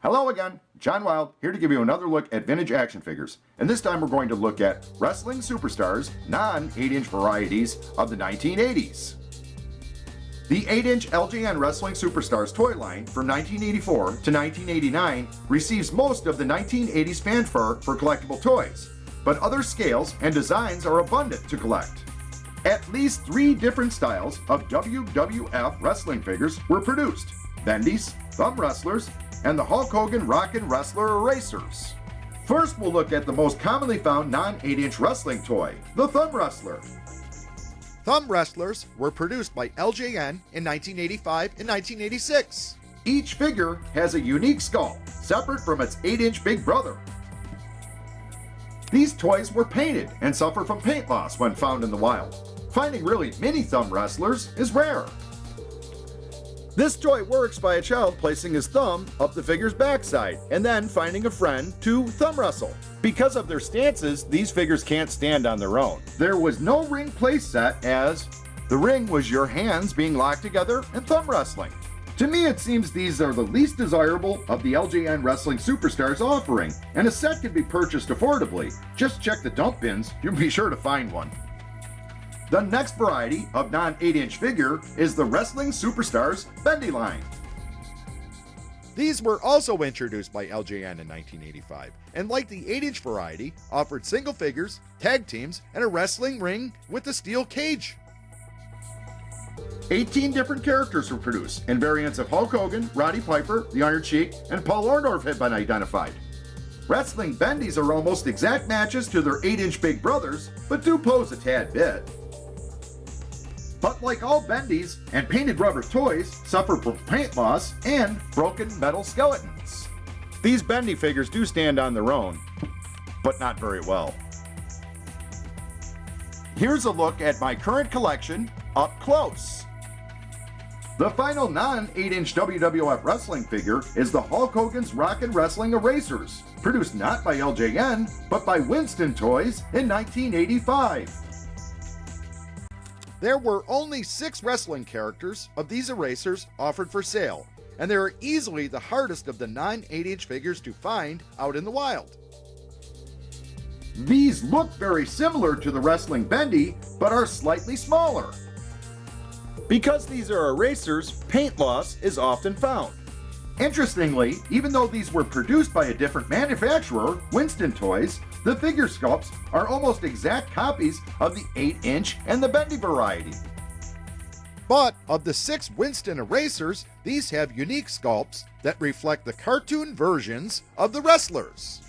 Hello again, John Wild here to give you another look at vintage action figures, and this time we're going to look at Wrestling Superstars non-8-inch varieties of the 1980s. The 8-inch LJN Wrestling Superstars toy line from 1984 to 1989 receives most of the 1980s fanfare for collectible toys, but other scales and designs are abundant to collect. At least 3 different styles of WWF wrestling figures were produced: Bendis, Thumb Wrestlers, and the Hulk Hogan Rockin' Wrestler Erasers. First, we'll look at the most commonly found non-8-inch wrestling toy, the Thumb Wrestler. Thumb Wrestlers were produced by LJN in 1985 and 1986. Each figure has a unique sculpt, separate from its 8-inch big brother. These toys were painted and suffer from paint loss when found in the wild. Finding really mini Thumb Wrestlers is rare. This toy works by a child placing his thumb up the figure's backside and then finding a friend to thumb wrestle. Because of their stances, these figures can't stand on their own. There was no ring place set, as the ring was your hands being locked together and thumb wrestling. To me, it seems these are the least desirable of the LJN Wrestling Superstars offering, and a set can be purchased affordably. Just check the dump bins, you'll be sure to find one. The next variety of non-8-inch figure is the Wrestling Superstars Bendy line. These were also introduced by LJN in 1985, and like the 8-inch variety, offered single figures, tag teams, and a wrestling ring with a steel cage. 18 different characters were produced, and variants of Hulk Hogan, Roddy Piper, the Iron Sheik, and Paul Orndorff have been identified. Wrestling Bendies are almost exact matches to their 8-inch big brothers, but do pose a tad bit. But like all Bendies and painted rubber toys, suffer from paint loss and broken metal skeletons. These Bendy figures do stand on their own, but not very well. Here's a look at my current collection up close. The final non-8-inch WWF wrestling figure is the Hulk Hogan's Rockin' Wrestling Erasers, produced not by LJN, but by Winston Toys in 1985. There were only 6 wrestling characters of these erasers offered for sale, and they are easily the hardest of the non-8-inch figures to find out in the wild. These look very similar to the Wrestling Bendy, but are slightly smaller. Because these are erasers, paint loss is often found. Interestingly, even though these were produced by a different manufacturer, Winston Toys, the figure sculpts are almost exact copies of the 8-inch and the Bendy variety. But of the 6 Winston erasers, these have unique sculpts that reflect the cartoon versions of the wrestlers.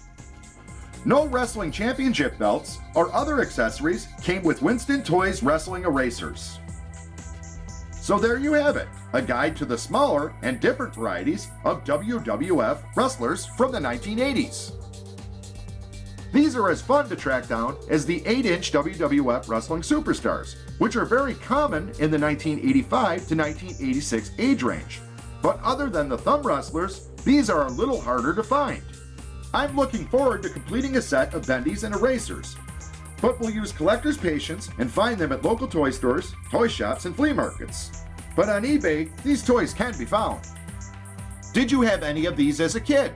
No wrestling championship belts or other accessories came with Winston Toys wrestling erasers. So there you have it, a guide to the smaller and different varieties of WWF wrestlers from the 1980s. These are as fun to track down as the 8-inch WWF Wrestling Superstars, which are very common in the 1985 to 1986 age range. But other than the Thumb Wrestlers, these are a little harder to find. I'm looking forward to completing a set of Bendies and erasers, but we'll use collector's patience and find them at local toy stores, toy shops, and flea markets. But on eBay, these toys can be found. Did you have any of these as a kid?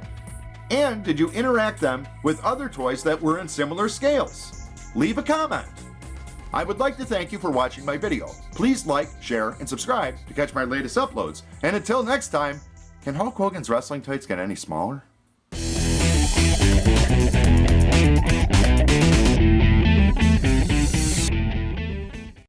And did you interact them with other toys that were in similar scales? Leave a comment. I would like to thank you for watching my video. Please like, share, and subscribe to catch my latest uploads. And until next time, can Hulk Hogan's wrestling tights get any smaller?